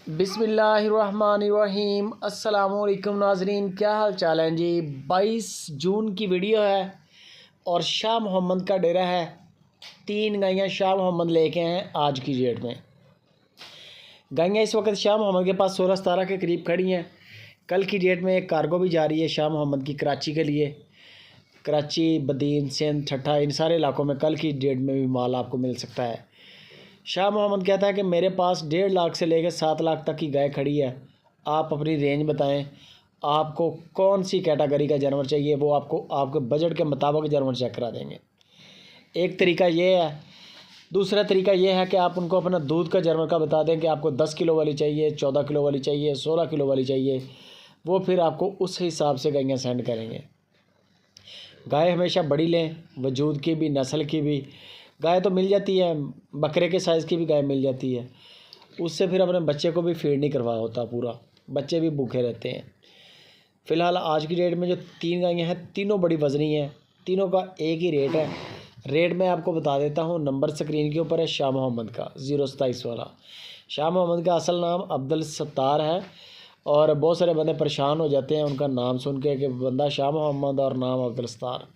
बिस्मिल्लाहिर्रहमानिर्रहीम। अस्सलामुअलैकुम नाजरीन, क्या हाल चाल है जी। 22 जून की वीडियो है और शाह मोहम्मद का डेरा है। 3 गायें शाह मोहम्मद लेके हैं आज की डेट में। गायें इस वक्त शाह मोहम्मद के पास 16-17 के करीब खड़ी हैं। कल की डेट में एक कार्गो भी जा रही है शाह मोहम्मद की कराची के लिए। कराची, बदीन, सिंध, ठट्ठा, इन सारे इलाकों में कल की डेट में भी माल आपको मिल सकता है। शाह मोहम्मद कहता है कि मेरे पास 1.5 लाख से लेकर 7 लाख तक की गाय खड़ी है। आप अपनी रेंज बताएं, आपको कौन सी कैटेगरी का जानवर चाहिए, वो आपको आपके बजट के मुताबिक जानवर चेक करा देंगे। एक तरीका ये है। दूसरा तरीका ये है कि आप उनको अपना दूध का जानवर का बता दें कि आपको 10 किलो वाली चाहिए, 14 किलो वाली चाहिए, 16 किलो वाली चाहिए। वो फिर आपको उस हिसाब से गायें सेंड करेंगे। गाय हमेशा बड़ी लें, वजूद की भी, नस्ल की भी। गाय तो मिल जाती है, बकरे के साइज़ की भी गाय मिल जाती है। उससे फिर अपने बच्चे को भी फीड नहीं करवा होता पूरा, बच्चे भी भूखे रहते हैं। फ़िलहाल आज की डेट में जो 3 गायें हैं, तीनों बड़ी वज़नी हैं, तीनों का एक ही रेट है। रेट मैं आपको बता देता हूँ। नंबर स्क्रीन के ऊपर है शाह मोहम्मद का 027 वाला। शाह मोहम्मद का असल नाम अब्दुल सत्तार है और बहुत सारे बंदे परेशान हो जाते हैं उनका नाम सुन के कि बंदा शाह मोहम्मद और नाम अब्दुल सत्तार।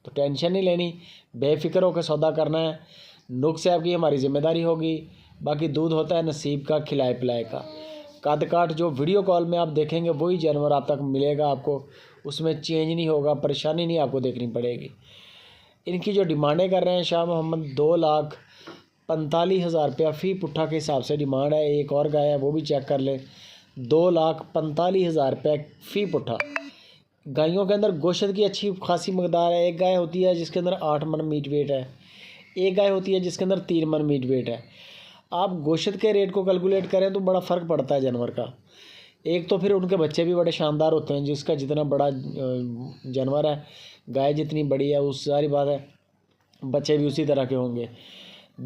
तो टेंशन नहीं लेनी, बेफ़िक्र होकर सौदा करना है। नुक्स आपकी हमारी ज़िम्मेदारी होगी। बाकी दूध होता है नसीब का, खिलाए पिलाए का। कद काठ जो वीडियो कॉल में आप देखेंगे वही जानवर आप तक मिलेगा आपको, उसमें चेंज नहीं होगा, परेशानी नहीं आपको देखनी पड़ेगी। इनकी जो डिमांडें कर रहे हैं शाह मोहम्मद, 2,45,000 रुपया फ़ी पुट्ठा के हिसाब से डिमांड है। एक और गाय है वो भी चेक कर लें, 2,45,000 रुपया फ़ी पुट्ठा। गायों के अंदर गोश्त की अच्छी खासी मकदार है। एक गाय होती है जिसके अंदर 8 मन मीट वेट है, एक गाय होती है जिसके अंदर 3 मन मीट वेट है। आप गोश्त के रेट को कैलकुलेट करें तो बड़ा फ़र्क पड़ता है जानवर का। एक तो फिर उनके बच्चे भी बड़े शानदार होते हैं। जिसका जितना बड़ा जानवर है, गाय जितनी बड़ी है, उस सारी बात है बच्चे भी उसी तरह के होंगे।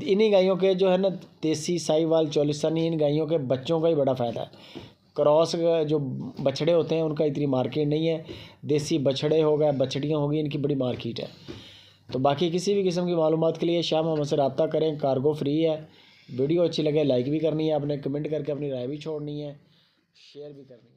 इन्हीं गायों के जो है ना, देसी, साहिवाल, चोलिस्तानी, इन गायों के बच्चों का ही बड़ा फ़ायदा है। क्रॉस जो बछड़े होते हैं उनका इतनी मार्केट नहीं है। देसी बछड़े हो गए, बछड़ियाँ होगी, इनकी बड़ी मार्केट है। तो बाकी किसी भी किस्म की मालूमात के लिए शाह मोहम्मद से रब्ता करें। कार्गो फ्री है। वीडियो अच्छी लगे लाइक भी करनी है आपने, कमेंट करके अपनी राय भी छोड़नी है, शेयर भी करनी है।